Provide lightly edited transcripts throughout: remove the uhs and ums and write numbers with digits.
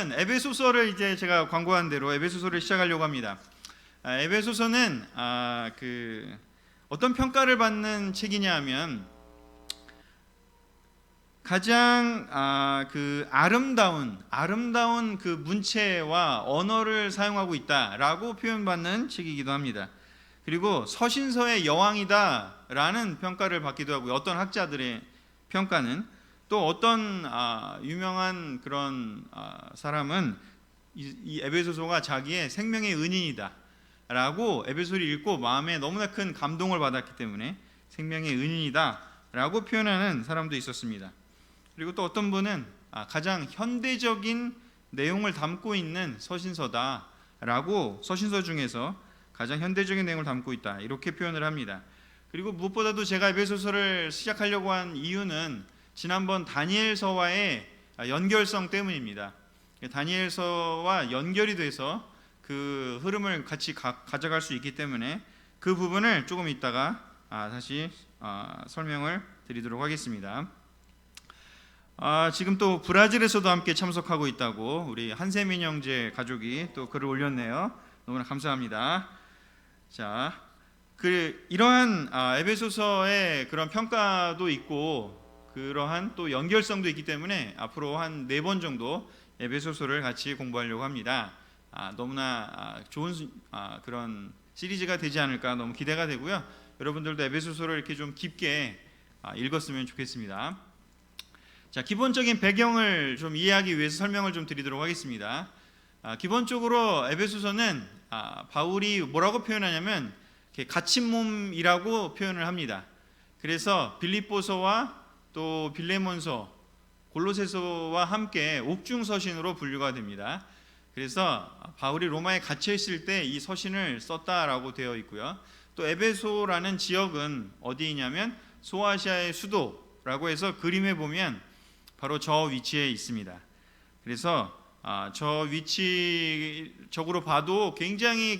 오늘은 에베소서를 이제 제가 광고한 대로 에베소서를 시작하려고 합니다. 에베소서는 어떤 평가를 받는 책이냐 하면 가장 아름다운 그 문체와 언어를 사용하고 있다라고 표현받는 책이기도 합니다. 그리고 서신서의 여왕이다라는 평가를 받기도 하고요. 어떤 학자들의 평가는 또 어떤 유명한 그런 사람은 이 에베소서가 자기의 생명의 은인이다라고 에베소서를 읽고 마음에 너무나 큰 감동을 받았기 때문에 생명의 은인이다라고 표현하는 사람도 있었습니다. 그리고 또 어떤 분은 가장 현대적인 내용을 담고 있는 서신서다라고 서신서 중에서 가장 현대적인 내용을 담고 있다 이렇게 표현을 합니다. 그리고 무엇보다도 제가 에베소서를 시작하려고 한 이유는 지난번 다니엘서와의 연결성 때문입니다. 다니엘서와 연결이 돼서 그 흐름을 같이 가져갈 수 있기 때문에 그 부분을 조금 이따가 다시 설명을 드리도록 하겠습니다. 지금 또 브라질에서도 함께 참석하고 있다고 우리 한세민 형제 가족이 또 글을 올렸네요. 너무나 감사합니다. 자, 이러한 에베소서의 그런 평가도 있고 그러한 또 연결성도 있기 때문에 앞으로 한 4번 정도 에베소서를 같이 공부하려고 합니다. 너무나 좋은 그런 시리즈가 되지 않을까 너무 기대가 되고요. 여러분들도 에베소서를 이렇게 좀 깊게 읽었으면 좋겠습니다. 자, 기본적인 배경을 좀 이해하기 위해서 설명을 좀 드리도록 하겠습니다. 기본적으로 에베소서는 바울이 뭐라고 표현하냐면 갇힌 몸이라고 표현을 합니다. 그래서 빌립보서와 또 빌레몬서, 골로새서와 함께 옥중서신으로 분류가 됩니다. 그래서 바울이 로마에 갇혀 있을 때 이 서신을 썼다라고 되어 있고요. 또 에베소라는 지역은 어디이냐면 소아시아의 수도라고 해서 그림에 보면 바로 저 위치에 있습니다. 그래서 저 위치적으로 봐도 굉장히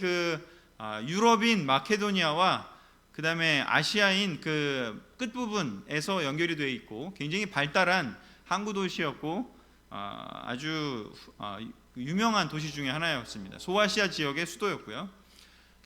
유럽인 마케도니아와 그 다음에 아시아인 그 끝부분에서 연결이 되어 있고 굉장히 발달한 항구 도시였고 아주 유명한 도시 중에 하나였습니다. 소아시아 지역의 수도였고요.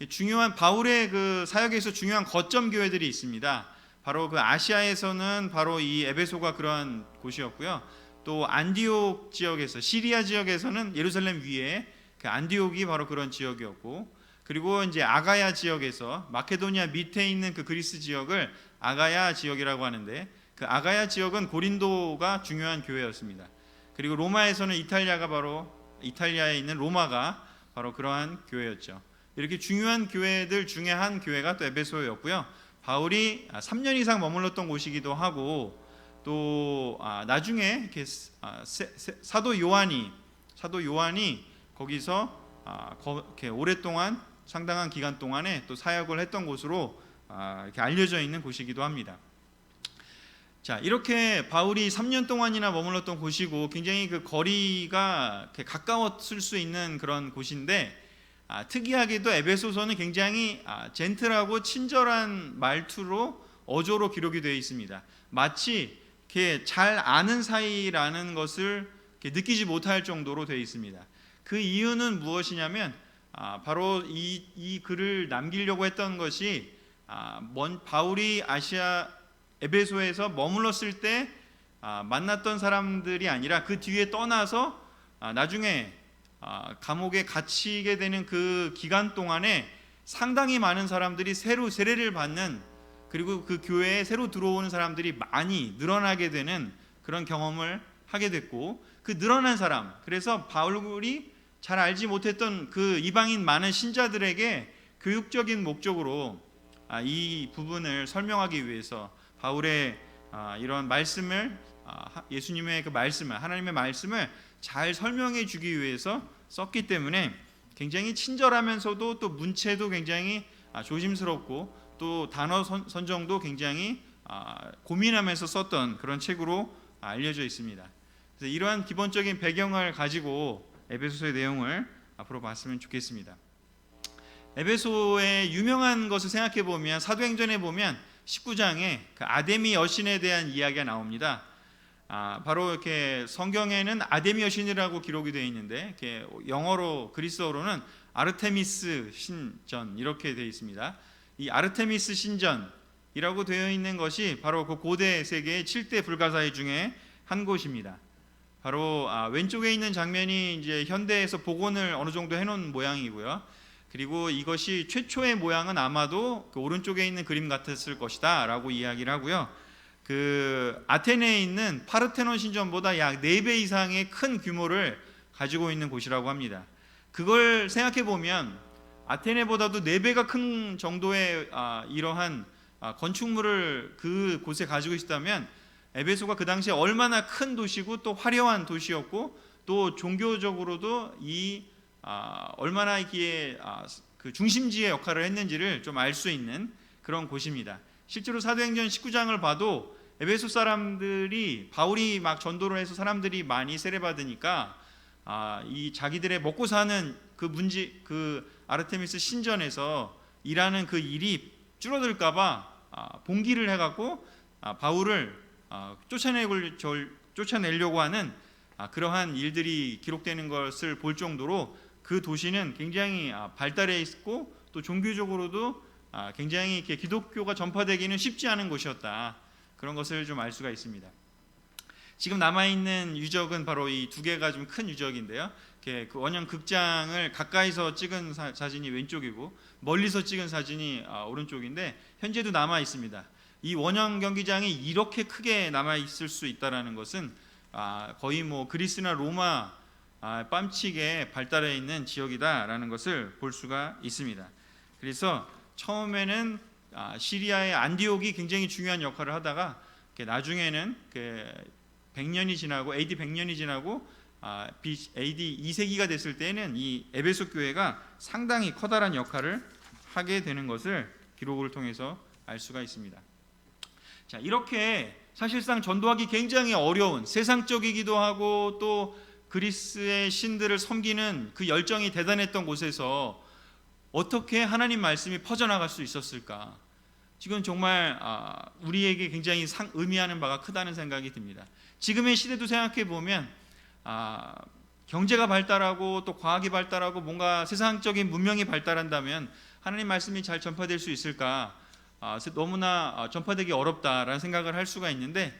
중요한 바울의 그 사역에서 중요한 거점 교회들이 있습니다. 바로 그 아시아에서는 바로 이 에베소가 그러한 곳이었고요. 또 안디옥 지역에서 시리아 지역에서는 예루살렘 위에 그 안디옥이 바로 그런 지역이었고, 그리고 이제 아가야 지역에서 마케도니아 밑에 있는 그 그리스 지역을 아가야 지역이라고 하는데 그 아가야 지역은 고린도가 중요한 교회였습니다. 그리고 로마에서는 이탈리아에 있는 로마가 바로 그러한 교회였죠. 이렇게 중요한 교회들 중에 한 교회가 또 에베소였고요. 바울이 3년 이상 머물렀던 곳이기도 하고 또 나중에 이렇게 사도 요한이 거기서 이렇게 오랫동안 상당한 기간 동안에 또 사역을 했던 곳으로 이렇게 알려져 있는 곳이기도 합니다. 자, 이렇게 바울이 3년 동안이나 머물렀던 곳이고 굉장히 그 거리가 가까웠을 수 있는 그런 곳인데 특이하게도 에베소서는 굉장히 젠틀하고 친절한 말투로 어조로 기록이 되어 있습니다. 마치 이렇게 잘 아는 사이라는 것을 느끼지 못할 정도로 되어 있습니다. 그 이유는 무엇이냐면 바로 이 글을 남기려고 했던 것이 바울이 에베소에서 머물렀을 때 만났던 사람들이 아니라 그 뒤에 떠나서 나중에 감옥에 갇히게 되는 그 기간 동안에 상당히 많은 사람들이 새로 세례를 받는, 그리고 그 교회에 새로 들어오는 사람들이 많이 늘어나게 되는 그런 경험을 하게 됐고, 그 늘어난 사람, 그래서 바울이 잘 알지 못했던 그 이방인 많은 신자들에게 교육적인 목적으로 이 부분을 설명하기 위해서 바울의 이런 말씀을, 예수님의 그 말씀을, 하나님의 말씀을 잘 설명해 주기 위해서 썼기 때문에 굉장히 친절하면서도 또 문체도 굉장히 조심스럽고 또 단어 선정도 굉장히 고민하면서 썼던 그런 책으로 알려져 있습니다. 그래서 이러한 기본적인 배경을 가지고 에베소서의 내용을 앞으로 봤으면 좋겠습니다. 에베소의 유명한 것을 생각해 보면 사도행전에 보면 19장에 그 아데미 여신에 대한 이야기가 나옵니다. 바로 이렇게 성경에는 아데미 여신이라고 기록이 되어 있는데 이렇게 영어로 그리스어로는 아르테미스 신전 이렇게 되어 있습니다. 이 아르테미스 신전이라고 되어 있는 것이 바로 그 고대 세계의 7대 불가사의 중에 한 곳입니다. 바로 왼쪽에 있는 장면이 이제 현대에서 복원을 어느 정도 해놓은 모양이고요. 그리고 이것이 최초의 모양은 아마도 그 오른쪽에 있는 그림 같았을 것이다라고 이야기를 하고요. 그 아테네에 있는 파르테논 신전보다 약 4배 이상의 큰 규모를 가지고 있는 곳이라고 합니다. 그걸 생각해 보면 아테네보다도 4배가 큰 정도의 이러한 건축물을 그 곳에 가지고 있다면 에베소가 그 당시에 얼마나 큰 도시고 또 화려한 도시였고 또 종교적으로도 얼마나 이게 그 중심지의 역할을 했는지를 좀 알 수 있는 그런 곳입니다. 실제로 사도행전 19장을 봐도 에베소 사람들이 바울이 막 전도를 해서 사람들이 많이 세례받으니까 이 자기들의 먹고 사는 그 아르테미스 신전에서 일하는 그 일이 줄어들까봐 봉기를 해갖고 바울을 쫓아내려고 하는 그러한 일들이 기록되는 것을 볼 정도로 그 도시는 굉장히 발달해 있고 또 종교적으로도 굉장히 이렇게 기독교가 전파되기는 쉽지 않은 곳이었다. 그런 것을 좀 알 수가 있습니다. 지금 남아있는 유적은 바로 이 2개가 좀 큰 유적인데요. 그 원형 극장을 가까이서 찍은 사진이 왼쪽이고 멀리서 찍은 사진이 오른쪽인데 현재도 남아 있습니다. 이 원형 경기장이 이렇게 크게 남아 있을 수 있다라는 것은 거의 뭐 그리스나 로마 뺨치게 발달해 있는 지역이다라는 것을 볼 수가 있습니다. 그래서 처음에는 시리아의 안디옥이 굉장히 중요한 역할을 하다가 나중에는 100년이 지나고 AD 100년이 지나고 AD 2세기가 됐을 때는 이 에베소 교회가 상당히 커다란 역할을 하게 되는 것을 기록을 통해서 알 수가 있습니다. 자, 이렇게 사실상 전도하기 굉장히 어려운 세상적이기도 하고 또 그리스의 신들을 섬기는 그 열정이 대단했던 곳에서 어떻게 하나님 말씀이 퍼져나갈 수 있었을까? 지금 정말 우리에게 굉장히 의미하는 바가 크다는 생각이 듭니다. 지금의 시대도 생각해 보면 경제가 발달하고 또 과학이 발달하고 뭔가 세상적인 문명이 발달한다면 하나님 말씀이 잘 전파될 수 있을까? 너무나 전파되기 어렵다라는 생각을 할 수가 있는데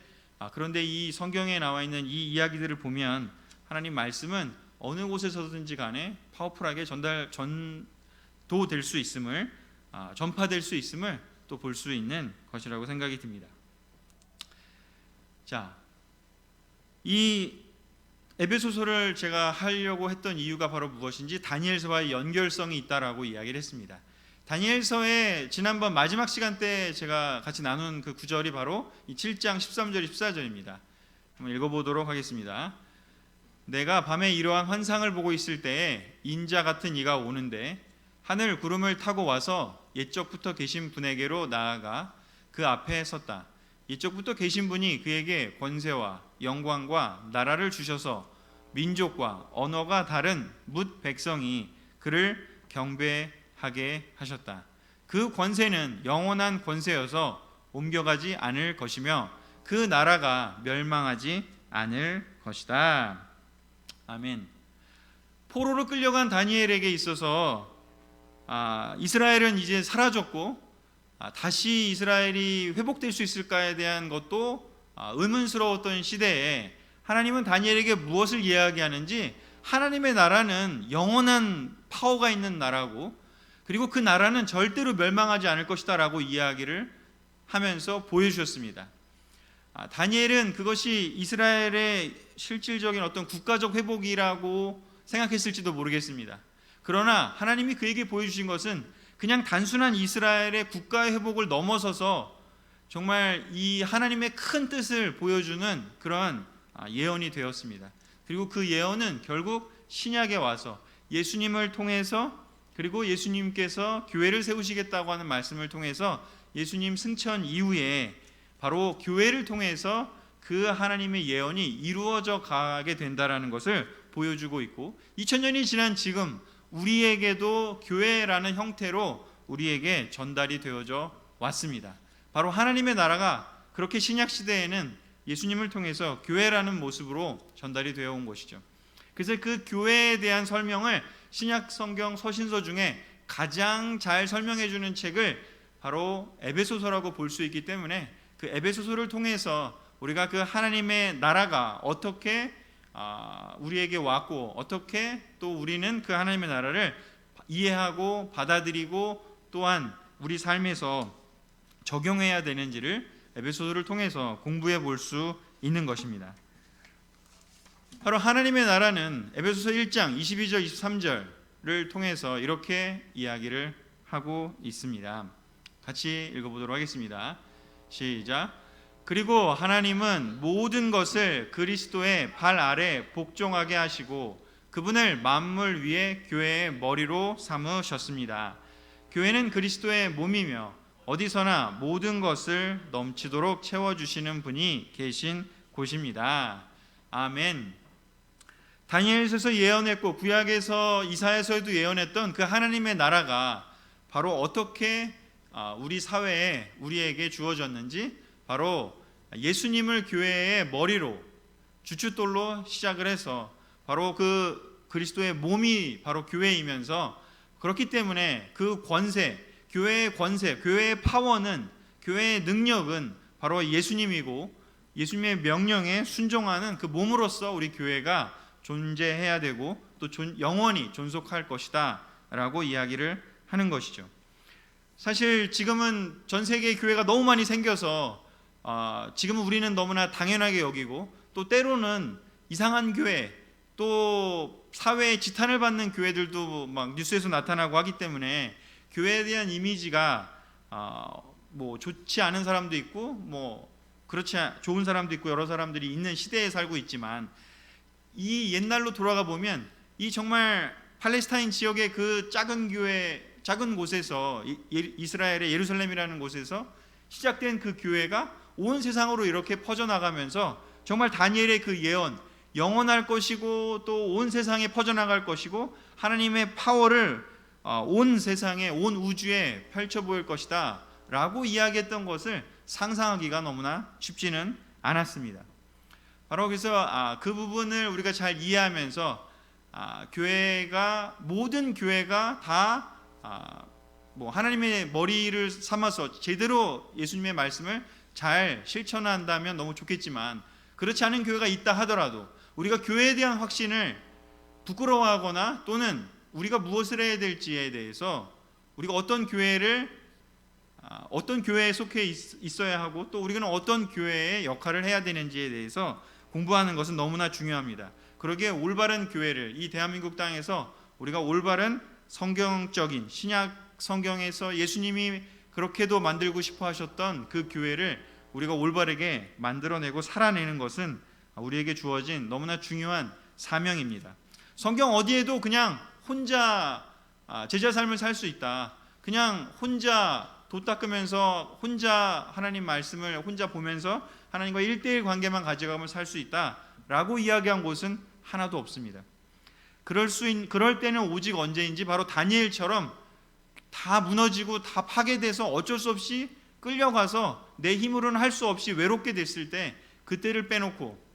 그런데 이 성경에 나와 있는 이 이야기들을 보면 하나님 말씀은 어느 곳에서든지 간에 파워풀하게 전도될 수 있음을 전파될 수 있음을 또 볼 수 있는 것이라고 생각이 듭니다. 자, 이 에베소서를 제가 하려고 했던 이유가 바로 무엇인지 다니엘서와의 연결성이 있다라고 이야기를 했습니다. 다니엘서의 지난번 마지막 시간 때 제가 같이 나눈 그 구절이 바로 이 7장 13절 14절입니다. 한번 읽어보도록 하겠습니다. 내가 밤에 이러한 환상을 보고 있을 때에 인자 같은 이가 오는데 하늘 구름을 타고 와서 옛적부터 계신 분에게로 나아가 그 앞에 섰다. 옛적부터 계신 분이 그에게 권세와 영광과 나라를 주셔서 민족과 언어가 다른 뭇 백성이 그를 경배하게 하셨다. 그 권세는 영원한 권세여서 옮겨가지 않을 것이며 그 나라가 멸망하지 않을 것이다. 아멘. 포로로 끌려간 다니엘에게 있어서 이스라엘은 이제 사라졌고 다시 이스라엘이 회복될 수 있을까에 대한 것도 의문스러웠던 시대에 하나님은 다니엘에게 무엇을 이야기하는지 하나님의 나라는 영원한 파워가 있는 나라고 그리고 그 나라는 절대로 멸망하지 않을 것이다 라고 이야기를 하면서 보여주셨습니다. 다니엘은 그것이 이스라엘의 실질적인 어떤 국가적 회복이라고 생각했을지도 모르겠습니다. 그러나 하나님이 그에게 보여주신 것은 그냥 단순한 이스라엘의 국가의 회복을 넘어서서 정말 이 하나님의 큰 뜻을 보여주는 그런 예언이 되었습니다. 그리고 그 예언은 결국 신약에 와서 예수님을 통해서 그리고 예수님께서 교회를 세우시겠다고 하는 말씀을 통해서 예수님 승천 이후에 바로 교회를 통해서 그 하나님의 예언이 이루어져 가게 된다라는 것을 보여주고 있고 2000년이 지난 지금 우리에게도 교회라는 형태로 우리에게 전달이 되어져 왔습니다. 바로 하나님의 나라가 그렇게 신약 시대에는 예수님을 통해서 교회라는 모습으로 전달이 되어 온 것이죠. 그래서 그 교회에 대한 설명을 신약 성경 서신서 중에 가장 잘 설명해 주는 책을 바로 에베소서라고 볼 수 있기 때문에 그 에베소서를 통해서 우리가 그 하나님의 나라가 어떻게 우리에게 왔고 어떻게 또 우리는 그 하나님의 나라를 이해하고 받아들이고 또한 우리 삶에서 적용해야 되는지를 에베소서를 통해서 공부해 볼 수 있는 것입니다. 바로 하나님의 나라는 에베소서 1장 22절 23절을 통해서 이렇게 이야기를 하고 있습니다. 같이 읽어보도록 하겠습니다. 시작. 그리고 하나님은 모든 것을 그리스도의 발 아래 복종하게 하시고 그분을 만물 위에 교회의 머리로 삼으셨습니다. 교회는 그리스도의 몸이며 어디서나 모든 것을 넘치도록 채워주시는 분이 계신 곳입니다. 아멘. 다니엘서에서 예언했고 구약에서 이사야서에도 예언했던 그 하나님의 나라가 바로 어떻게 우리 사회에 우리에게 주어졌는지 바로 예수님을 교회의 머리로 주춧돌로 시작을 해서 바로 그 그리스도의 몸이 바로 교회이면서 그렇기 때문에 그 권세, 교회의 권세, 교회의 파워는 교회의 능력은 바로 예수님이고 예수님의 명령에 순종하는 그 몸으로서 우리 교회가 존재해야 되고 또 영원히 존속할 것이다 라고 이야기를 하는 것이죠. 사실 지금은 전 세계의 교회가 너무 많이 생겨서 지금은 우리는 너무나 당연하게 여기고 또 때로는 이상한 교회 또 사회의 지탄을 받는 교회들도 막 뉴스에서 나타나고 하기 때문에 교회에 대한 이미지가 뭐 좋지 않은 사람도 있고 뭐 그렇지 좋은 사람도 있고 여러 사람들이 있는 시대에 살고 있지만 이 옛날로 돌아가 보면 이 정말 팔레스타인 지역의 그 작은 교회 작은 곳에서 이스라엘의 예루살렘이라는 곳에서 시작된 그 교회가 온 세상으로 이렇게 퍼져나가면서 정말 다니엘의 그 예언 영원할 것이고 또 온 세상에 퍼져나갈 것이고 하나님의 파워를 온 세상에 온 우주에 펼쳐 보일 것이다 라고 이야기했던 것을 상상하기가 너무나 쉽지는 않았습니다. 바로 그래서 그 부분을 우리가 잘 이해하면서 교회가 모든 교회가 다 뭐 하나님의 머리를 삼아서 제대로 예수님의 말씀을 잘 실천한다면 너무 좋겠지만 그렇지 않은 교회가 있다 하더라도 우리가 교회에 대한 확신을 부끄러워하거나 또는 우리가 무엇을 해야 될지에 대해서 우리가 어떤 교회에 속해 있어야 하고 또 우리는 어떤 교회의 역할을 해야 되는지에 대해서 공부하는 것은 너무나 중요합니다. 그러기에 올바른 교회를 이 대한민국 땅에서 우리가 올바른 성경적인 신약 성경에서 예수님이 그렇게도 만들고 싶어 하셨던 그 교회를 우리가 올바르게 만들어내고 살아내는 것은 우리에게 주어진 너무나 중요한 사명입니다. 성경 어디에도 그냥 혼자 제자 삶을 살 수 있다. 그냥 혼자 돛 닦으면서 혼자 하나님 말씀을 혼자 보면서 하나님과 1대1 관계만 가져가면 살 수 있다라고 이야기한 곳은 하나도 없습니다. 그럴 때는 오직 언제인지 바로 다니엘처럼 다 무너지고 다 파괴돼서 어쩔 수 없이 끌려가서 내 힘으로는 할 수 없이 외롭게 됐을 때 그때를 빼놓고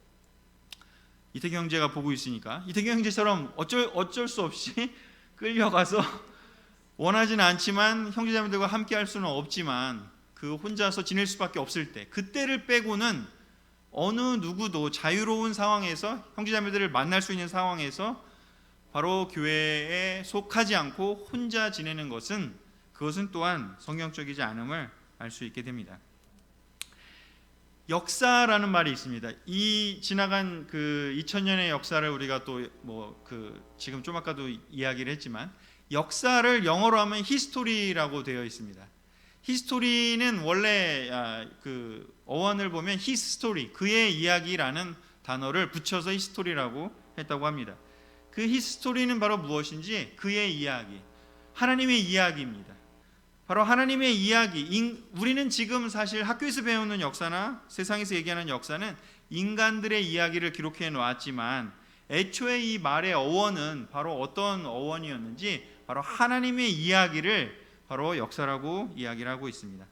이태경 형제가 보고 있으니까 이태경 형제처럼 어쩔 수 없이 끌려가서 원하지는 않지만 형제자매들과 함께 할 수는 없지만 그 혼자서 지낼 수밖에 없을 때 그때를 빼고는 어느 누구도 자유로운 상황에서 형제자매들을 만날 수 있는 상황에서 바로 교회에 속하지 않고 혼자 지내는 것은 그것은 또한 성경적이지 않음을 알 수 있게 됩니다. 역사라는 말이 있습니다. 이 지나간 그 2000년의 역사를 우리가 또 지금 좀 아까도 이야기를 했지만 역사를 영어로 하면 히스토리라고 되어 있습니다. 히스토리는 원래 그 어원을 보면 히스토리 그의 이야기라는 단어를 붙여서 히스토리라고 했다고 합니다. 그 히스토리는 바로 무엇인지 그의 이야기, 하나님의 이야기입니다. 바로 하나님의 이야기. 우리는 지금 사실 학교에서 배우는 역사나 세상에서 얘기하는 역사는 인간들의 이야기를 기록해 놓았지만 애초에 이 말의 어원은 바로 어떤 어원이었는지 바로 하나님의 이야기를 바로 역사라고 이야기를 하고 있습니다.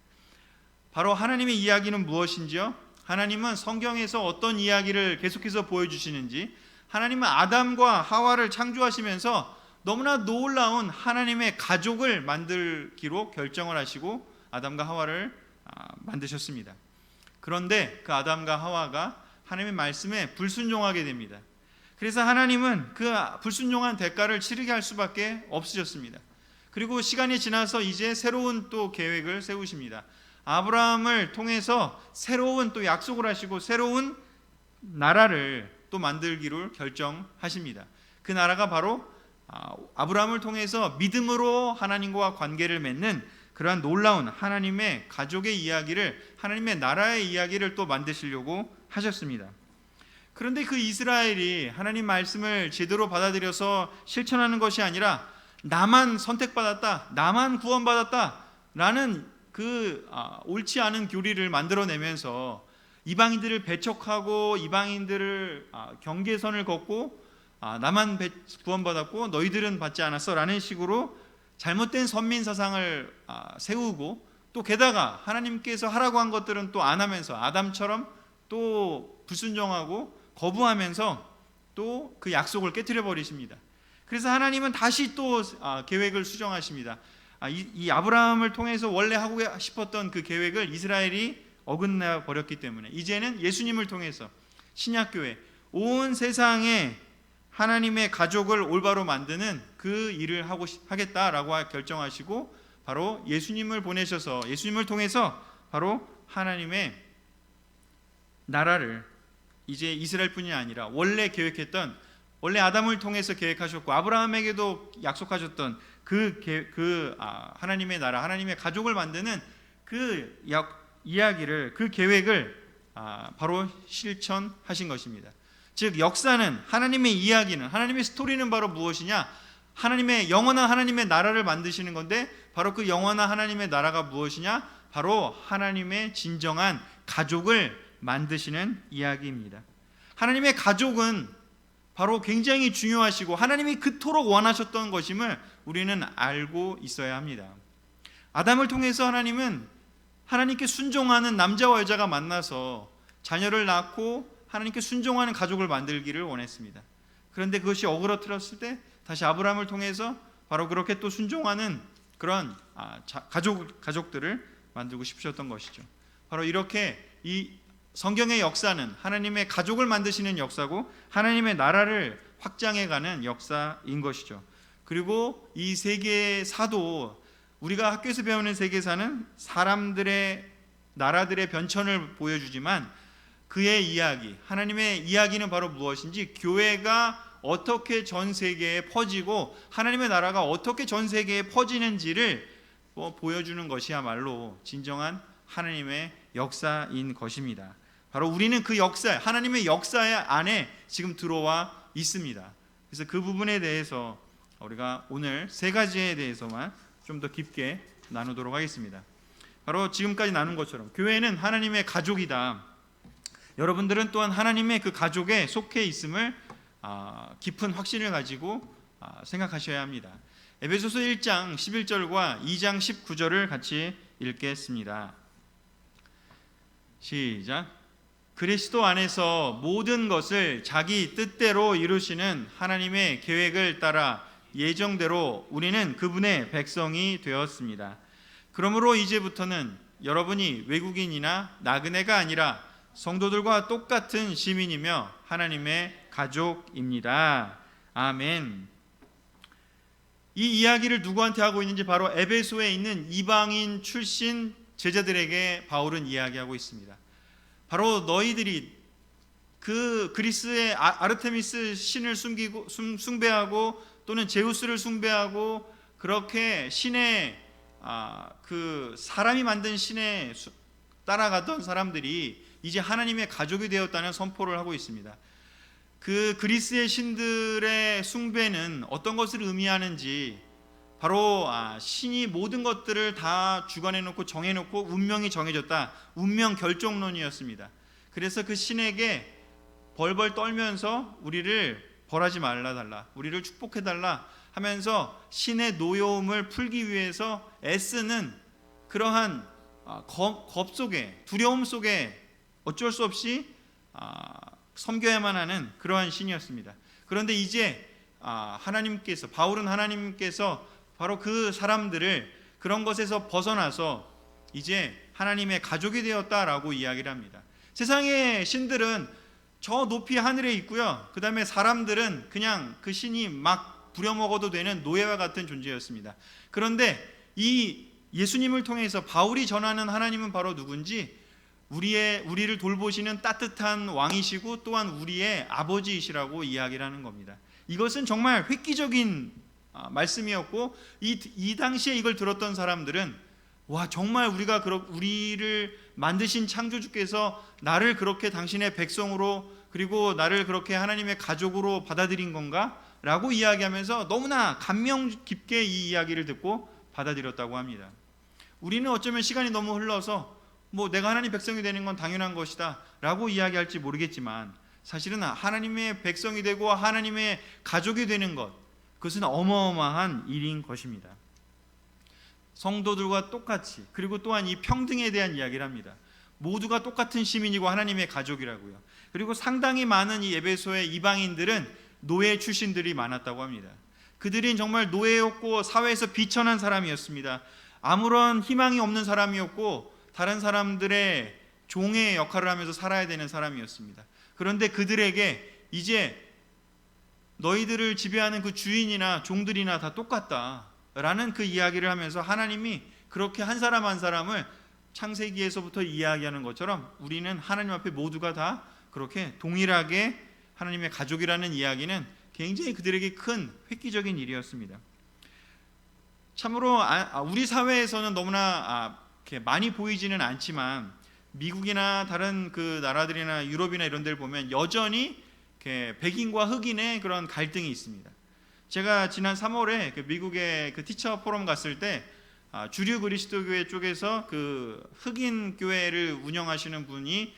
바로 하나님의 이야기는 무엇인지요? 하나님은 성경에서 어떤 이야기를 계속해서 보여주시는지, 하나님은 아담과 하와를 창조하시면서 너무나 놀라운 하나님의 가족을 만들기로 결정을 하시고 아담과 하와를 만드셨습니다. 그런데 그 아담과 하와가 하나님의 말씀에 불순종하게 됩니다. 그래서 하나님은 그 불순종한 대가를 치르게 할 수밖에 없으셨습니다. 그리고 시간이 지나서 이제 새로운 또 계획을 세우십니다. 아브라함을 통해서 새로운 또 약속을 하시고 새로운 나라를 또 만들기로 결정하십니다. 그 나라가 바로 아브라함을 통해서 믿음으로 하나님과 관계를 맺는 그러한 놀라운 하나님의 가족의 이야기를, 하나님의 나라의 이야기를 또 만드시려고 하셨습니다. 그런데 그 이스라엘이 하나님 말씀을 제대로 받아들여서 실천하는 것이 아니라 나만 선택받았다, 나만 구원받았다 라는 그 옳지 않은 교리를 만들어내면서 이방인들을 배척하고 이방인들을 경계선을 걷고 나만 구원받았고 너희들은 받지 않았어 라는 식으로 잘못된 선민 사상을 세우고, 또 게다가 하나님께서 하라고 한 것들은 또 안 하면서 아담처럼 또 불순종하고 거부하면서 또 그 약속을 깨트려 버리십니다. 그래서 하나님은 다시 또 계획을 수정하십니다. 이 아브라함을 통해서 원래 하고 싶었던 그 계획을 이스라엘이 어긋나 버렸기 때문에 이제는 예수님을 통해서 신약교회, 온 세상에 하나님의 가족을 올바로 만드는 그 일을 하겠다라고 결정하시고 바로 예수님을 보내셔서 예수님을 통해서 바로 하나님의 나라를 이제 이스라엘뿐이 아니라 원래 계획했던, 원래 아담을 통해서 계획하셨고 아브라함에게도 약속하셨던 하나님의 나라, 하나님의 가족을 만드는 그 이야기를, 그 계획을 바로 실천하신 것입니다. 즉 역사는, 하나님의 이야기는, 하나님의 스토리는 바로 무엇이냐? 하나님의 영원한 하나님의 나라를 만드시는 건데, 바로 그 영원한 하나님의 나라가 무엇이냐? 바로 하나님의 진정한 가족을 만드시는 이야기입니다. 하나님의 가족은 바로 굉장히 중요하시고 하나님이 그토록 원하셨던 것임을 우리는 알고 있어야 합니다. 아담을 통해서 하나님은 하나님께 순종하는 남자와 여자가 만나서 자녀를 낳고 하나님께 순종하는 가족을 만들기를 원했습니다. 그런데 그것이 어그러뜨렸을 때 다시 아브라함을 통해서 바로 그렇게 또 순종하는 그런 가족들을 만들고 싶으셨던 것이죠. 바로 이렇게 이 성경의 역사는 하나님의 가족을 만드시는 역사고 하나님의 나라를 확장해가는 역사인 것이죠. 그리고 이 세계사도, 우리가 학교에서 배우는 세계사는 사람들의, 나라들의 변천을 보여주지만 그의 이야기, 하나님의 이야기는 바로 무엇인지, 교회가 어떻게 전 세계에 퍼지고 하나님의 나라가 어떻게 전 세계에 퍼지는지를 보여주는 것이야말로 진정한 하나님의 역사인 것입니다. 바로 우리는 그 역사, 하나님의 역사 안에 지금 들어와 있습니다. 그래서 그 부분에 대해서 우리가 오늘 세 가지에 대해서만 좀 더 깊게 나누도록 하겠습니다. 바로 지금까지 나눈 것처럼 교회는 하나님의 가족이다. 여러분들은 또한 하나님의 그 가족에 속해 있음을 깊은 확신을 가지고 생각하셔야 합니다. 에베소서 1장 11절과 2장 19절을 같이 읽겠습니다. 시작. 그리스도 안에서 모든 것을 자기 뜻대로 이루시는 하나님의 계획을 따라 예정대로 우리는 그분의 백성이 되었습니다. 그러므로 이제부터는 여러분이 외국인이나 나그네가 아니라 성도들과 똑같은 시민이며 하나님의 가족입니다. 아멘. 이 이야기를 누구한테 하고 있는지 바로 에베소에 있는 이방인 출신 제자들에게 바울은 이야기하고 있습니다. 바로 너희들이 그 그리스의 아르테미스 신을 숭배하고 또는 제우스를 숭배하고 그렇게 신의 그 사람이 만든 신에 따라가던 사람들이 이제 하나님의 가족이 되었다는 선포를 하고 있습니다. 그 그리스의 신들의 숭배는 어떤 것을 의미하는지, 바로 신이 모든 것들을 다 주관해놓고 정해놓고 운명이 정해졌다, 운명 결정론이었습니다. 그래서 그 신에게 벌벌 떨면서 우리를 벌하지 말라달라, 우리를 축복해달라 하면서 신의 노여움을 풀기 위해서 애쓰는 그러한 겁 속에, 두려움 속에 어쩔 수 없이 섬겨야만 하는 그러한 신이었습니다. 그런데 이제 하나님께서, 바울은 하나님께서 바로 그 사람들을 그런 것에서 벗어나서 이제 하나님의 가족이 되었다라고 이야기를 합니다. 세상의 신들은 저 높이 하늘에 있고요, 그 다음에 사람들은 그냥 그 신이 막 부려먹어도 되는 노예와 같은 존재였습니다. 그런데 이 예수님을 통해서 바울이 전하는 하나님은 바로 누군지, 우리를 돌보시는 따뜻한 왕이시고 또한 우리의 아버지이시라고 이야기를 하는 겁니다. 이것은 정말 획기적인 말씀이었고, 이 당시에 이걸 들었던 사람들은 와, 정말 우리를 만드신 창조주께서 나를 그렇게 당신의 백성으로, 그리고 나를 그렇게 하나님의 가족으로 받아들인 건가? 라고 이야기하면서 너무나 감명 깊게 이 이야기를 듣고 받아들였다고 합니다. 우리는 어쩌면 시간이 너무 흘러서 내가 하나님 백성이 되는 건 당연한 것이다 라고 이야기할지 모르겠지만, 사실은 하나님의 백성이 되고 하나님의 가족이 되는 것, 그것은 어마어마한 일인 것입니다. 성도들과 똑같이, 그리고 또한 이 평등에 대한 이야기를 합니다. 모두가 똑같은 시민이고 하나님의 가족이라고요. 그리고 상당히 많은 이 에베소의 이방인들은 노예 출신들이 많았다고 합니다. 그들은 정말 노예였고 사회에서 비천한 사람이었습니다. 아무런 희망이 없는 사람이었고 다른 사람들의 종의 역할을 하면서 살아야 되는 사람이었습니다. 그런데 그들에게 이제 너희들을 지배하는 그 주인이나 종들이나 다 똑같다라는 그 이야기를 하면서 하나님이 그렇게 한 사람 한 사람을 창세기에서부터 이야기하는 것처럼 우리는 하나님 앞에 모두가 다 그렇게 동일하게 하나님의 가족이라는 이야기는 굉장히 그들에게 큰 획기적인 일이었습니다. 참으로 우리 사회에서는 너무나 이렇게 많이 보이지는 않지만, 미국이나 다른 그 나라들이나 유럽이나 이런 데를 보면 여전히 이렇게 백인과 흑인의 그런 갈등이 있습니다. 제가 지난 3월에 그 미국의 그 티처 포럼 갔을 때 주류 그리스도교회 쪽에서 그 흑인 교회를 운영하시는 분이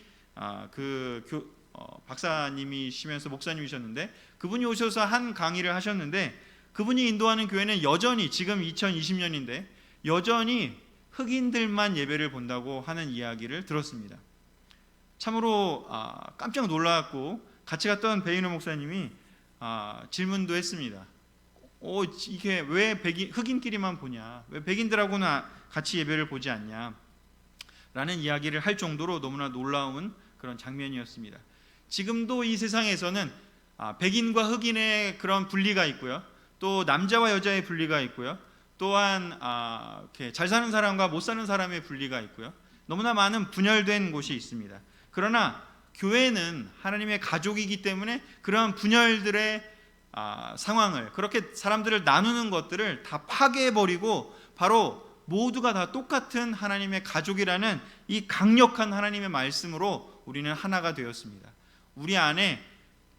박사님이시면서 목사님이셨는데, 그분이 오셔서 한 강의를 하셨는데, 그분이 인도하는 교회는 여전히 지금 2020년인데 여전히 흑인들만 예배를 본다고 하는 이야기를 들었습니다. 참으로 깜짝 놀랐고, 같이 갔던 베이너 목사님이 질문도 했습니다. 이게 왜 흑인끼리만 보냐, 왜 백인들하고는 같이 예배를 보지 않냐 라는 이야기를 할 정도로 너무나 놀라운 그런 장면이었습니다. 지금도 이 세상에서는 백인과 흑인의 그런 분리가 있고요, 또 남자와 여자의 분리가 있고요, 또한 이렇게 잘 사는 사람과 못 사는 사람의 분리가 있고요, 너무나 많은 분열된 곳이 있습니다. 그러나 교회는 하나님의 가족이기 때문에 그러한 분열들의 상황을, 그렇게 사람들을 나누는 것들을 다 파괴해버리고 바로 모두가 다 똑같은 하나님의 가족이라는 이 강력한 하나님의 말씀으로 우리는 하나가 되었습니다. 우리 안에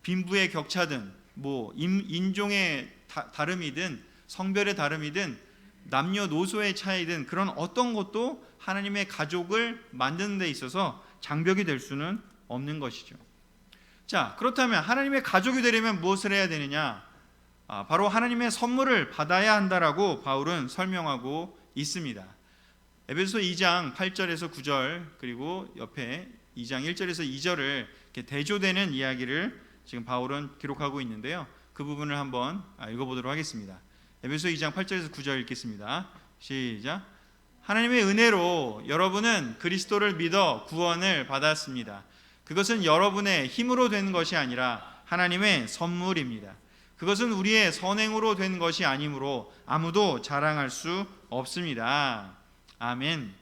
빈부의 격차든 인종의 다름이든 성별의 다름이든 남녀노소의 차이든 그런 어떤 것도 하나님의 가족을 만드는 데 있어서 장벽이 될 수는 없는 것이죠. 자, 그렇다면 하나님의 가족이 되려면 무엇을 해야 되느냐? 바로 하나님의 선물을 받아야 한다라고 바울은 설명하고 있습니다. 에베소 2장 8절에서 9절, 그리고 옆에 2장 1절에서 2절을 이렇게 대조되는 이야기를 지금 바울은 기록하고 있는데요, 그 부분을 한번 읽어보도록 하겠습니다. 에베소 2장 8절에서 9절 읽겠습니다. 시작. 하나님의 은혜로 여러분은 그리스도를 믿어 구원을 받았습니다. 그것은 여러분의 힘으로 된 것이 아니라 하나님의 선물입니다. 그것은 우리의 선행으로 된 것이 아니므로 아무도 자랑할 수 없습니다. 아멘.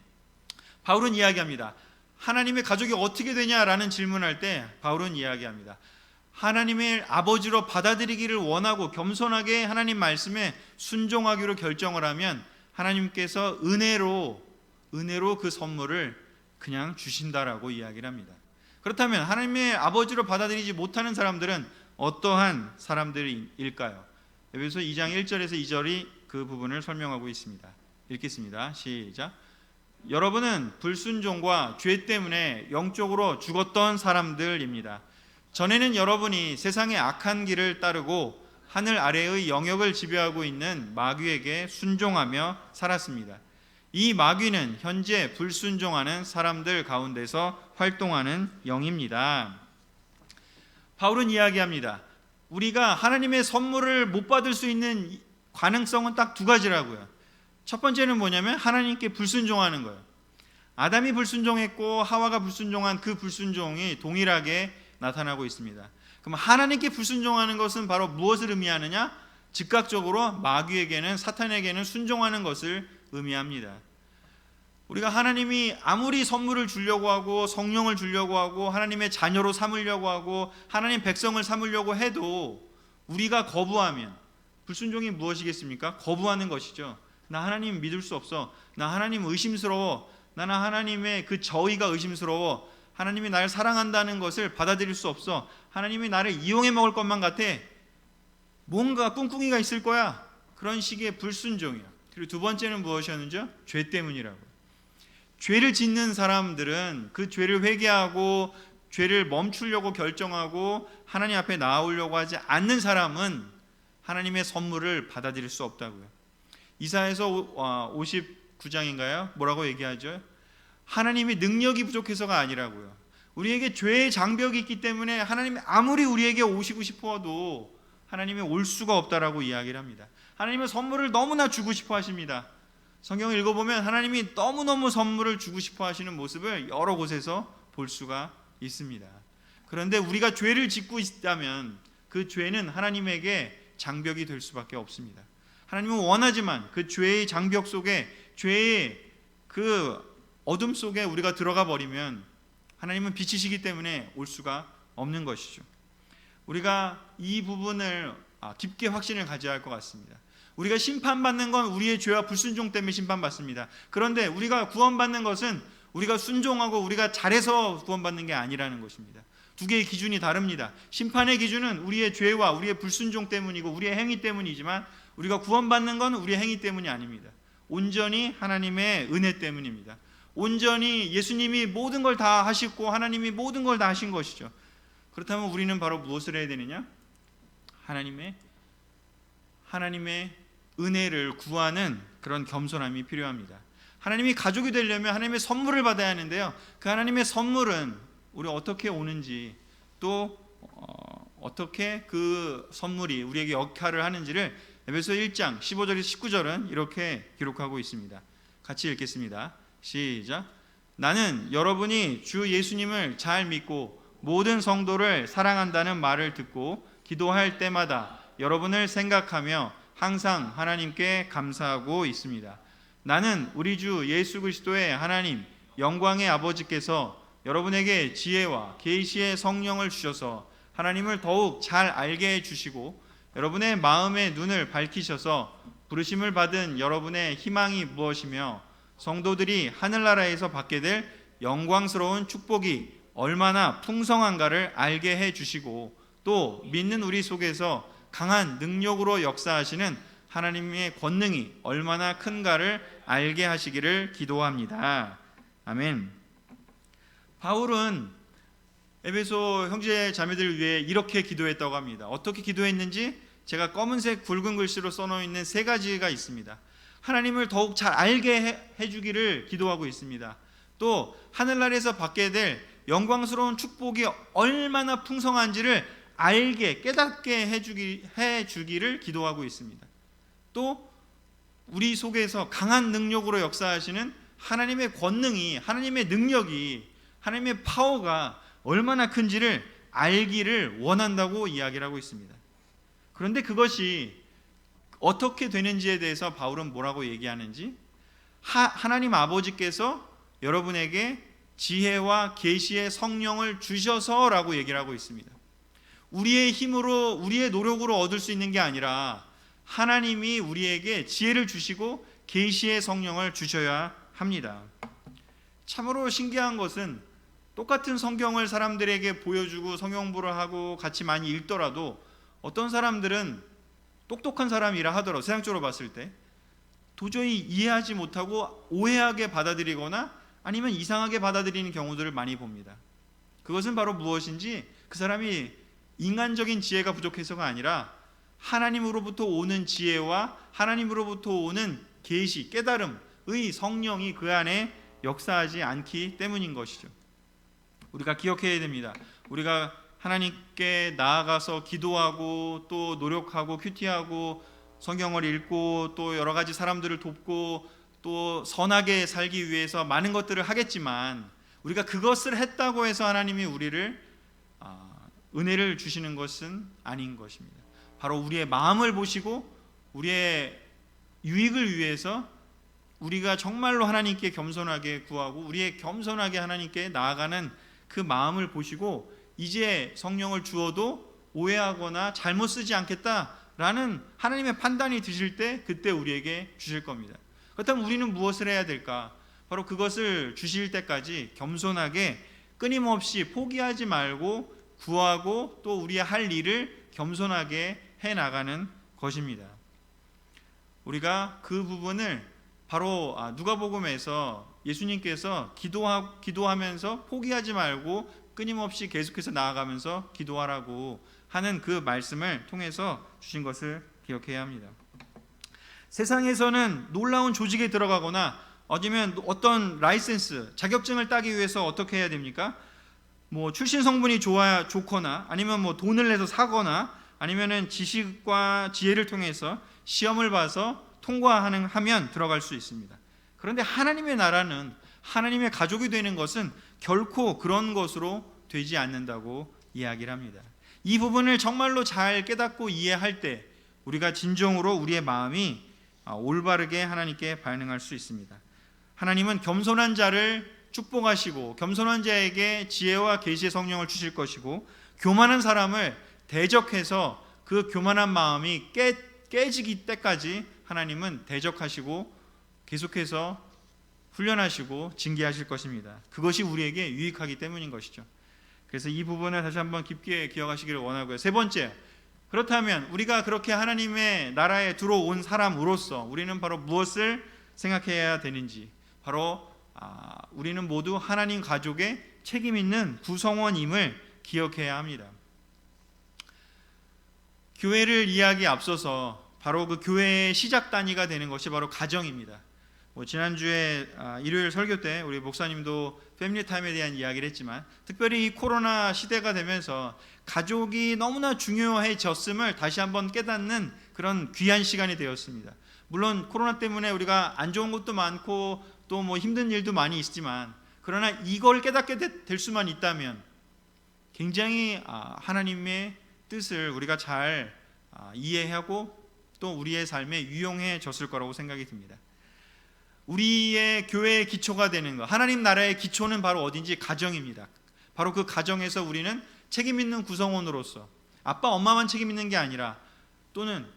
바울은 이야기합니다. 하나님의 가족이 어떻게 되냐라는 질문할 때 바울은 이야기합니다. 하나님의 아버지로 받아들이기를 원하고 겸손하게 하나님 말씀에 순종하기로 결정을 하면 하나님께서 은혜로 그 선물을 그냥 주신다라고 이야기를 합니다. 그렇다면 하나님의 아버지로 받아들이지 못하는 사람들은 어떠한 사람들일까요? 에베소 2장 1절에서 2절이 그 부분을 설명하고 있습니다. 읽겠습니다. 시작. 여러분은 불순종과 죄 때문에 영적으로 죽었던 사람들입니다. 전에는 여러분이 세상의 악한 길을 따르고 하늘 아래의 영역을 지배하고 있는 마귀에게 순종하며 살았습니다. 이 마귀는 현재 불순종하는 사람들 가운데서 활동하는 영입니다. 바울은 이야기합니다. 우리가 하나님의 선물을 못 받을 수 있는 가능성은 딱 두 가지라고요. 첫 번째는 뭐냐면 하나님께 불순종하는 거예요. 아담이 불순종했고 하와가 불순종한 그 불순종이 동일하게 나타나고 있습니다. 그럼 하나님께 불순종하는 것은 바로 무엇을 의미하느냐? 즉각적으로 마귀에게는, 사탄에게는 순종하는 것을 의미합니다. 우리가 하나님이 아무리 선물을 주려고 하고 성령을 주려고 하고 하나님의 자녀로 삼으려고 하고 하나님 백성을 삼으려고 해도 우리가 거부하면, 불순종이 무엇이겠습니까? 거부하는 것이죠. 나 하나님 믿을 수 없어, 나 하나님 의심스러워, 나는 하나님의 그 저의가 의심스러워, 하나님이 나를 사랑한다는 것을 받아들일 수 없어, 하나님이 나를 이용해 먹을 것만 같아, 뭔가 꿍꿍이가 있을 거야, 그런 식의 불순종이야. 그리고 두 번째는 무엇이었는지요? 죄 때문이라고. 죄를 짓는 사람들은 그 죄를 회개하고 죄를 멈추려고 결정하고 하나님 앞에 나아오려고 하지 않는 사람은 하나님의 선물을 받아들일 수 없다고요. 이사야서 59장인가요? 뭐라고 얘기하죠? 하나님이 능력이 부족해서가 아니라고요. 우리에게 죄의 장벽이 있기 때문에 하나님이 아무리 우리에게 오시고 싶어도 하나님이 올 수가 없다라고 이야기를 합니다. 하나님은 선물을 너무나 주고 싶어 하십니다. 성경을 읽어보면 하나님이 너무너무 선물을 주고 싶어 하시는 모습을 여러 곳에서 볼 수가 있습니다. 그런데 우리가 죄를 짓고 있다면 그 죄는 하나님에게 장벽이 될 수밖에 없습니다. 하나님은 원하지만 그 죄의 장벽 속에, 죄의 그 어둠 속에 우리가 들어가 버리면 하나님은 빛이시기 때문에 올 수가 없는 것이죠. 우리가 이 부분을 깊게 확신을 가져야 할 것 같습니다. 우리가 심판받는 건 우리의 죄와 불순종 때문에 심판받습니다. 그런데 우리가 구원받는 것은 우리가 순종하고 우리가 잘해서 구원받는 게 아니라는 것입니다. 두 개의 기준이 다릅니다. 심판의 기준은 우리의 죄와 우리의 불순종 때문이고 우리의 행위 때문이지만 우리가 구원받는 건 우리의 행위 때문이 아닙니다. 온전히 하나님의 은혜 때문입니다. 온전히 예수님이 모든 걸 다 하시고 하나님이 모든 걸 다 하신 것이죠. 그렇다면 우리는 바로 무엇을 해야 되느냐? 하나님의 은혜를 구하는 그런 겸손함이 필요합니다. 하나님이 가족이 되려면 하나님의 선물을 받아야 하는데요, 그 하나님의 선물은 우리 어떻게 오는지, 또 어떻게 그 선물이 우리에게 역할을 하는지를 에베소 1장 15절에서 19절은 이렇게 기록하고 있습니다. 같이 읽겠습니다. 시작. 나는 여러분이 주 예수님을 잘 믿고 모든 성도를 사랑한다는 말을 듣고 기도할 때마다 여러분을 생각하며 항상 하나님께 감사하고 있습니다. 나는 우리 주 예수 그리스도의 하나님 영광의 아버지께서 여러분에게 지혜와 계시의 성령을 주셔서 하나님을 더욱 잘 알게 해주시고 여러분의 마음의 눈을 밝히셔서 부르심을 받은 여러분의 희망이 무엇이며 성도들이 하늘나라에서 받게 될 영광스러운 축복이 얼마나 풍성한가를 알게 해주시고 또 믿는 우리 속에서 강한 능력으로 역사하시는 하나님의 권능이 얼마나 큰가를 알게 하시기를 기도합니다. 아멘. 바울은 에베소 형제 자매들을 위해 이렇게 기도했다고 합니다. 어떻게 기도했는지 제가 검은색 굵은 글씨로 써놓은 있는 세 가지가 있습니다. 하나님을 더욱 잘 알게 해주기를 기도하고 있습니다. 또 하늘나라에서 받게 될 영광스러운 축복이 얼마나 풍성한지를 알게 깨닫게 해주기를 기도하고 있습니다. 또 우리 속에서 강한 능력으로 역사하시는 하나님의 권능이, 하나님의 능력이, 하나님의 파워가 얼마나 큰지를 알기를 원한다고 이야기를 하고 있습니다. 그런데 그것이 어떻게 되는지에 대해서 바울은 뭐라고 얘기하는지, 하나님 아버지께서 여러분에게 지혜와 계시의 성령을 주셔서라고 얘기를 하고 있습니다. 우리의 힘으로, 우리의 노력으로 얻을 수 있는 게 아니라 하나님이 우리에게 지혜를 주시고 계시의 성령을 주셔야 합니다. 참으로 신기한 것은 똑같은 성경을 사람들에게 보여주고 성경부를 하고 같이 많이 읽더라도 어떤 사람들은 똑똑한 사람이라 하더라도 세상적으로 봤을 때 도저히 이해하지 못하고 오해하게 받아들이거나 아니면 이상하게 받아들이는 경우들을 많이 봅니다. 그것은 바로 무엇인지 그 사람이 인간적인 지혜가 부족해서가 아니라 하나님으로부터 오는 지혜와 하나님으로부터 오는 계시, 깨달음, 성령이 그 안에 역사하지 않기 때문인 것이죠. 우리가 기억해야 됩니다. 우리가 하나님께 나아가서 기도하고 또 노력하고 큐티하고 성경을 읽고 또 여러 가지 사람들을 돕고 또 선하게 살기 위해서 많은 것들을 하겠지만, 우리가 그것을 했다고 해서 하나님이 우리를 은혜를 주시는 것은 아닌 것입니다. 바로 우리의 마음을 보시고 우리의 유익을 위해서 우리가 정말로 하나님께 겸손하게 구하고 우리의 겸손하게 하나님께 나아가는 그 마음을 보시고 이제 성령을 주어도 오해하거나 잘못 쓰지 않겠다라는 하나님의 판단이 드실 때 그때 우리에게 주실 겁니다. 그렇다면 우리는 무엇을 해야 될까? 바로 그것을 주실 때까지 겸손하게 끊임없이 포기하지 말고 구하고 또 우리의 할 일을 겸손하게 해나가는 것입니다. 우리가 그 부분을 바로 누가복음에서 예수님께서 기도하면서 포기하지 말고 끊임없이 계속해서 나아가면서 기도하라고 하는 그 말씀을 통해서 주신 것을 기억해야 합니다. 세상에서는 놀라운 조직에 들어가거나 아니면 어떤 라이센스, 자격증을 따기 위해서 어떻게 해야 됩니까? 출신 성분이 좋거나 아니면 돈을 내서 사거나 아니면은 지식과 지혜를 통해서 시험을 봐서 통과하면 들어갈 수 있습니다. 그런데 하나님의 나라는, 하나님의 가족이 되는 것은 결코 그런 것으로 되지 않는다고 이야기를 합니다. 이 부분을 정말로 잘 깨닫고 이해할 때 우리가 진정으로 우리의 마음이 올바르게 하나님께 반응할 수 있습니다. 하나님은 겸손한 자를 축복하시고 겸손한 자에게 지혜와 계시의 성령을 주실 것이고, 교만한 사람을 대적해서 그 교만한 마음이 깨지기 때까지 하나님은 대적하시고 계속해서 훈련하시고 징계하실 것입니다. 그것이 우리에게 유익하기 때문인 것이죠. 그래서 이 부분을 다시 한번 깊게 기억하시기를 원하고요. 세 번째, 그렇다면 우리가 그렇게 하나님의 나라에 들어온 사람으로서 우리는 바로 무엇을 생각해야 되는지, 바로 우리는 모두 하나님 가족의 책임 있는 구성원임을 기억해야 합니다. 교회를 이해하기에 앞서서 바로 그 교회의 시작 단위가 되는 것이 바로 가정입니다. 지난주에 일요일 설교 때 우리 목사님도 패밀리 타임에 대한 이야기를 했지만, 특별히 이 코로나 시대가 되면서 가족이 너무나 중요해졌음을 다시 한번 깨닫는 그런 귀한 시간이 되었습니다. 물론 코로나 때문에 우리가 안 좋은 것도 많고 또 힘든 일도 많이 있지만, 그러나 이걸 깨닫게 될 수만 있다면 굉장히 하나님의 뜻을 우리가 잘 이해하고 또 우리의 삶에 유용해졌을 거라고 생각이 듭니다. 우리의 교회의 기초가 되는 것, 하나님 나라의 기초는 바로 어딘지 가정입니다. 바로 그 가정에서 우리는 책임 있는 구성원으로서 아빠 엄마만 책임 있는 게 아니라, 또는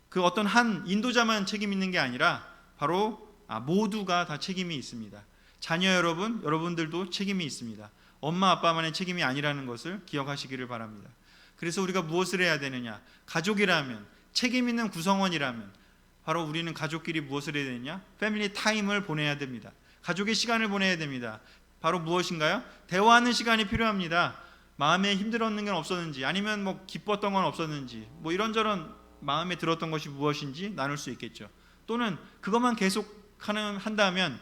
그 어떤 한 인도자만 책임 있는 게 아니라 바로 모두가 다 책임이 있습니다. 자녀 여러분들도 책임이 있습니다. 엄마 아빠만의 책임이 아니라는 것을 기억하시기를 바랍니다. 그래서 우리가 무엇을 해야 되느냐? 가족이라면, 책임 있는 구성원이라면 바로 우리는 가족끼리 무엇을 해야 되느냐? 패밀리 타임을 보내야 됩니다. 가족의 시간을 보내야 됩니다. 바로 무엇인가요? 대화하는 시간이 필요합니다. 마음에 힘들었는 건 없었는지, 아니면 기뻤던 건 없었는지, 이런저런 마음에 들었던 것이 무엇인지 나눌 수 있겠죠. 또는 그것만 계속 한다면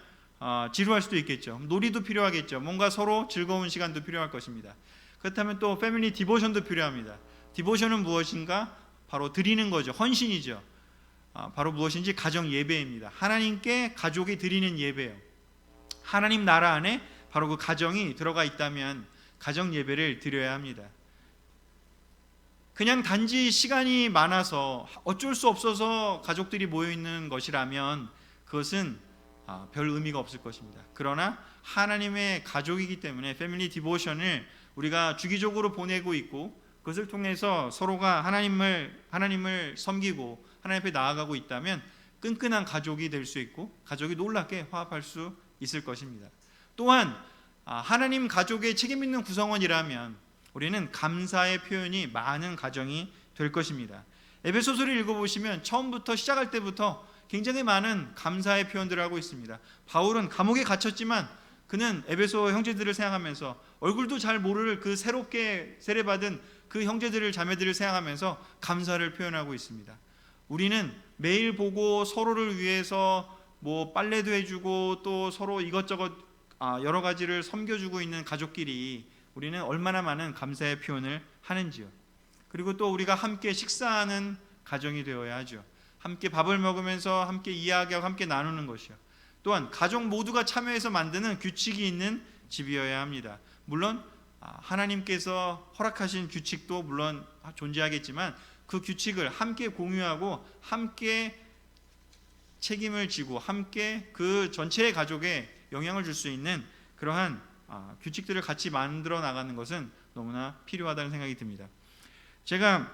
지루할 수도 있겠죠. 놀이도 필요하겠죠. 뭔가 서로 즐거운 시간도 필요할 것입니다. 그렇다면 또 패밀리 디보션도 필요합니다. 디보션은 무엇인가? 바로 드리는 거죠. 헌신이죠. 바로 무엇인지 가정 예배입니다. 하나님께 가족이 드리는 예배예요. 하나님 나라 안에 바로 그 가정이 들어가 있다면 가정 예배를 드려야 합니다. 그냥 단지 시간이 많아서 어쩔 수 없어서 가족들이 모여 있는 것이라면 그것은 별 의미가 없을 것입니다. 그러나 하나님의 가족이기 때문에 패밀리 디보션을 우리가 주기적으로 보내고 있고, 그것을 통해서 서로가 하나님을 섬기고 하나님 앞에 나아가고 있다면 끈끈한 가족이 될 수 있고 가족이 놀랍게 화합할 수 있을 것입니다. 또한 하나님 가족의 책임 있는 구성원이라면 우리는 감사의 표현이 많은 가정이 될 것입니다. 에베소서를 읽어보시면 처음부터 시작할 때부터 굉장히 많은 감사의 표현들을 하고 있습니다. 바울은 감옥에 갇혔지만 그는 에베소 형제들을 생각하면서, 얼굴도 잘 모를 그 새롭게 세례받은 그 형제들을 자매들을 생각하면서 감사를 표현하고 있습니다. 우리는 매일 보고 서로를 위해서 뭐 빨래도 해주고 또 서로 이것저것 여러 가지를 섬겨주고 있는 가족끼리 우리는 얼마나 많은 감사의 표현을 하는지요. 그리고 또 우리가 함께 식사하는 가정이 되어야 하죠. 함께 밥을 먹으면서 함께 이야기하고 함께 나누는 것이요. 또한 가족 모두가 참여해서 만드는 규칙이 있는 집이어야 합니다. 물론 하나님께서 허락하신 규칙도 물론 존재하겠지만 그 규칙을 함께 공유하고 함께 책임을 지고 함께 그 전체의 가족에 영향을 줄 수 있는 그러한 규칙들을 같이 만들어 나가는 것은 너무나 필요하다는 생각이 듭니다. 제가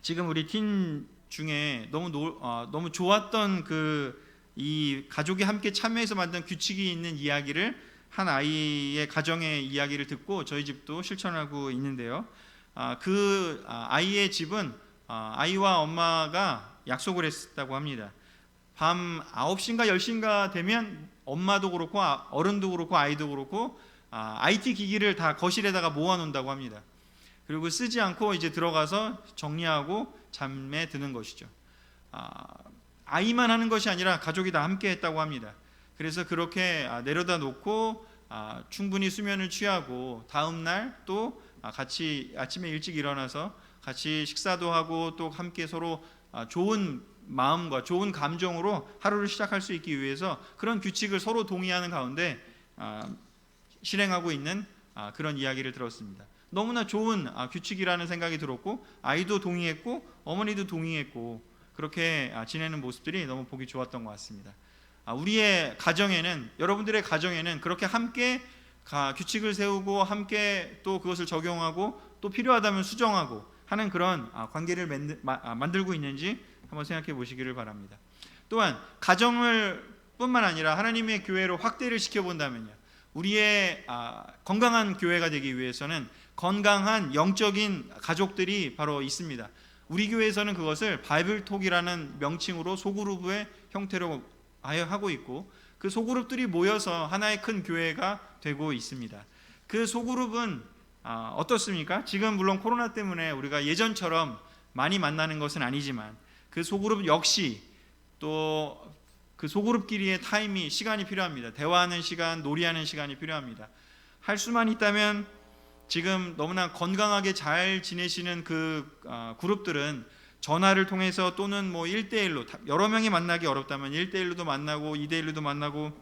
지금 우리 팀 중에 너무 좋았던 이 가족이 함께 참여해서 만든 규칙이 있는 이야기를 한 아이의 가정의 이야기를 듣고 저희 집도 실천하고 있는데요. 그 아이의 집은 아이와 엄마가 약속을 했다고 합니다. 밤 9시인가 10시인가 되면 엄마도 그렇고 어른도 그렇고 아이도 그렇고 IT 기기를 다 거실에다가 모아놓는다고 합니다. 그리고 쓰지 않고 이제 들어가서 정리하고 잠에 드는 것이죠. 아이만 하는 것이 아니라 가족이 다 함께 했다고 합니다. 그래서 그렇게 내려다 놓고 충분히 수면을 취하고 다음 날 또 같이 아침에 일찍 일어나서 같이 식사도 하고 또 함께 서로 좋은 마음과 좋은 감정으로 하루를 시작할 수 있기 위해서 그런 규칙을 서로 동의하는 가운데 실행하고 있는 그런 이야기를 들었습니다. 너무나 좋은 규칙이라는 생각이 들었고 아이도 동의했고 어머니도 동의했고 그렇게 지내는 모습들이 너무 보기 좋았던 것 같습니다. 우리의 가정에는 여러분들의 가정에는 그렇게 함께 규칙을 세우고 함께 또 그것을 적용하고 또 필요하다면 수정하고 하는 그런 관계를 만들고 있는지 한번 생각해 보시기를 바랍니다. 또한 가정을 뿐만 아니라 하나님의 교회로 확대를 시켜본다면요, 우리의 건강한 교회가 되기 위해서는 건강한 영적인 가족들이 바로 있습니다. 우리 교회에서는 그것을 바이블톡이라는 명칭으로 소그룹의 형태로 하고 있고 그 소그룹들이 모여서 하나의 큰 교회가 되고 있습니다. 그 소그룹은 어떻습니까? 지금 물론 코로나 때문에 우리가 예전처럼 많이 만나는 것은 아니지만 그 소그룹 역시 또 그 소그룹끼리의 시간이 필요합니다. 대화하는 시간, 놀이하는 시간이 필요합니다. 할 수만 있다면 지금 너무나 건강하게 잘 지내시는 그 그룹들은 전화를 통해서 또는 뭐 1대1로 여러 명이 만나기 어렵다면 1대1로도 만나고 2대1로도 만나고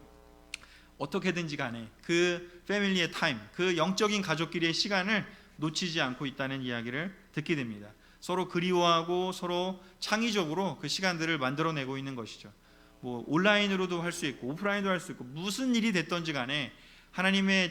어떻게든지 간에 그 패밀리의 타임, 그 영적인 가족끼리의 시간을 놓치지 않고 있다는 이야기를 듣게 됩니다. 서로 그리워하고 서로 창의적으로 그 시간들을 만들어내고 있는 것이죠. 뭐 온라인으로도 할 수 있고 오프라인도 할 수 있고 무슨 일이 됐던지 간에 하나님의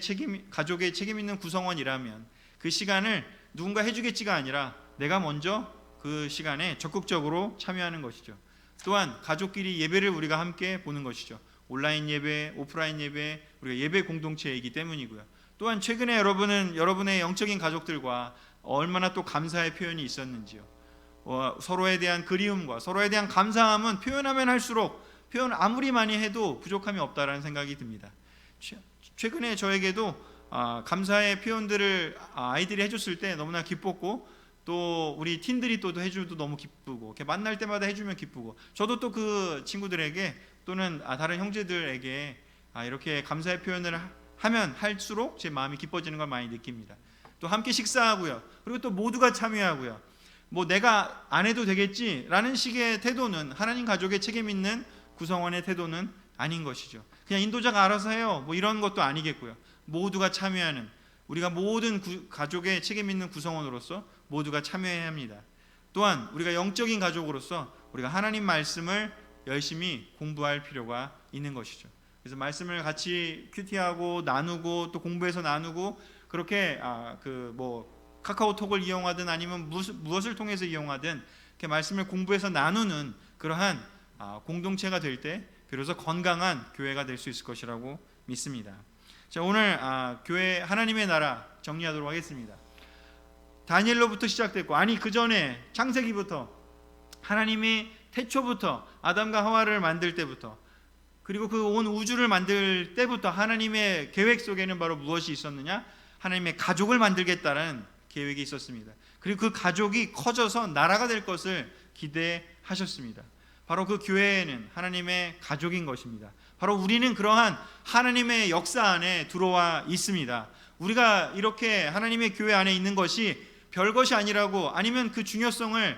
가족의 책임 있는 구성원이라면 그 시간을 누군가 해주겠지가 아니라 내가 먼저 그 시간에 적극적으로 참여하는 것이죠. 또한 가족끼리 예배를 우리가 함께 보는 것이죠. 온라인 예배, 오프라인 예배, 우리가 예배 공동체이기 때문이고요. 또한 최근에 여러분의 영적인 가족들과 얼마나 또 감사의 표현이 있었는지요. 서로에 대한 그리움과 서로에 대한 감사함은 표현하면 할수록 표현 아무리 많이 해도 부족함이 없다라는 생각이 듭니다. 최근에 저에게도 감사의 표현들을 아이들이 해줬을 때 너무나 기뻤고 또 우리 팀들이 또 해줘도 너무 기쁘고 이렇게 만날 때마다 해주면 기쁘고 저도 또 그 친구들에게 또는 다른 형제들에게 이렇게 감사의 표현을 하면 할수록 제 마음이 기뻐지는 걸 많이 느낍니다. 또 함께 식사하고요. 그리고 또 모두가 참여하고요. 뭐 내가 안 해도 되겠지라는 식의 태도는 하나님 가족의 책임 있는 구성원의 태도는 아닌 것이죠. 그냥 인도자가 알아서 해요. 뭐 이런 것도 아니겠고요. 모두가 참여하는 우리가 모든 가족의 책임 있는 구성원으로서 모두가 참여해야 합니다. 또한 우리가 영적인 가족으로서 우리가 하나님 말씀을 열심히 공부할 필요가 있는 것이죠. 그래서 말씀을 같이 큐티하고 나누고 또 공부해서 나누고 그렇게 카카오톡을 이용하든 아니면 무엇을 통해서 이용하든 이렇게 말씀을 공부해서 나누는 그러한 공동체가 될 때 비로소 건강한 교회가 될 수 있을 것이라고 믿습니다. 자, 오늘 교회 하나님의 나라 정리하도록 하겠습니다. 다니엘로부터 시작됐고 그 전에 창세기부터 하나님이 태초부터 아담과 하와를 만들 때부터 그리고 그 온 우주를 만들 때부터 하나님의 계획 속에는 바로 무엇이 있었느냐? 하나님의 가족을 만들겠다는 계획이 있었습니다. 그리고 그 가족이 커져서 나라가 될 것을 기대하셨습니다. 바로 그 교회는 하나님의 가족인 것입니다. 바로 우리는 그러한 하나님의 역사 안에 들어와 있습니다. 우리가 이렇게 하나님의 교회 안에 있는 것이 별것이 아니라고, 아니면 그 중요성을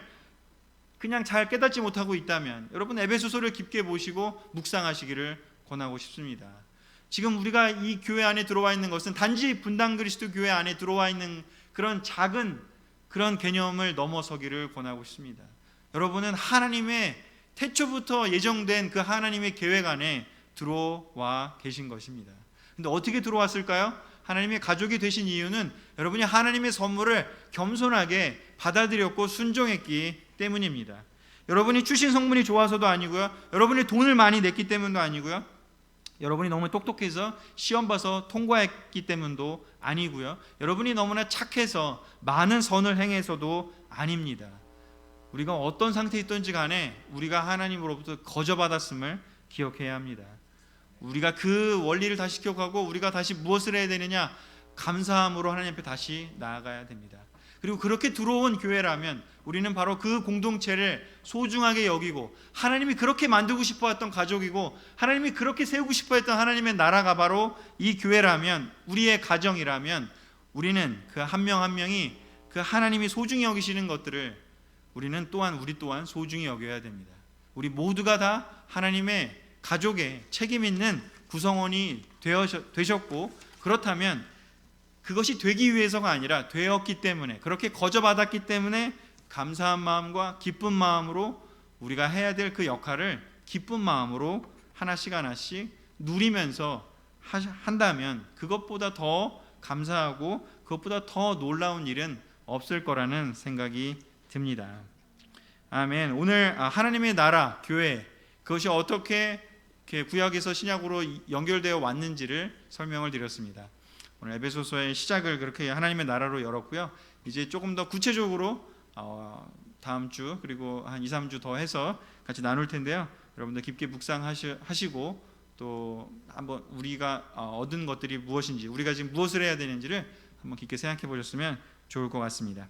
그냥 잘 깨닫지 못하고 있다면 여러분 에베소서를 깊게 보시고 묵상하시기를 권하고 싶습니다. 지금 우리가 이 교회 안에 들어와 있는 것은 단지 분당 그리스도 교회 안에 들어와 있는 그런 작은 그런 개념을 넘어서기를 권하고 싶습니다. 여러분은 하나님의 태초부터 예정된 그 하나님의 계획 안에 들어와 계신 것입니다. 근데 어떻게 들어왔을까요? 하나님의 가족이 되신 이유는 여러분이 하나님의 선물을 겸손하게 받아들였고 순종했기 때문입니다. 여러분이 주신 성분이 좋아서도 아니고요, 여러분이 돈을 많이 냈기 때문도 아니고요, 여러분이 너무 똑똑해서 시험 봐서 통과했기 때문도 아니고요, 여러분이 너무나 착해서 많은 선을 행해서도 아닙니다. 우리가 어떤 상태에 있든지 간에 우리가 하나님으로부터 거저받았음을 기억해야 합니다. 우리가 그 원리를 다시 기억하고 우리가 다시 무엇을 해야 되느냐? 감사함으로 하나님 앞에 다시 나아가야 됩니다. 그리고 그렇게 들어온 교회라면 우리는 바로 그 공동체를 소중하게 여기고, 하나님이 그렇게 만들고 싶어 했던 가족이고 하나님이 그렇게 세우고 싶어 했던 하나님의 나라가 바로 이 교회라면, 우리의 가정이라면, 우리는 그 한 명 한 명이 그 하나님이 소중히 여기시는 것들을 우리 또한 소중히 여겨야 됩니다. 우리 모두가 다 하나님의 가족의 책임 있는 구성원이 되셨고, 그렇다면 그것이 되기 위해서가 아니라 되었기 때문에, 그렇게 거저받았기 때문에 감사한 마음과 기쁜 마음으로 우리가 해야 될 그 역할을 기쁜 마음으로 하나씩 누리면서 한다면 그것보다 더 감사하고 그것보다 더 놀라운 일은 없을 거라는 생각이 듭니다. 아멘. 오늘 하나님의 나라, 교회, 그것이 어떻게 구약에서 신약으로 연결되어 왔는지를 설명을 드렸습니다. 오늘 에베소서의 시작을 그렇게 하나님의 나라로 열었고요. 이제 조금 더 구체적으로 다음 주 그리고 한 2, 3주 더 해서 같이 나눌 텐데요. 여러분들 깊게 묵상하시고 또 한번 우리가 얻은 것들이 무엇인지, 우리가 지금 무엇을 해야 되는지를 한번 깊게 생각해 보셨으면 좋을 것 같습니다.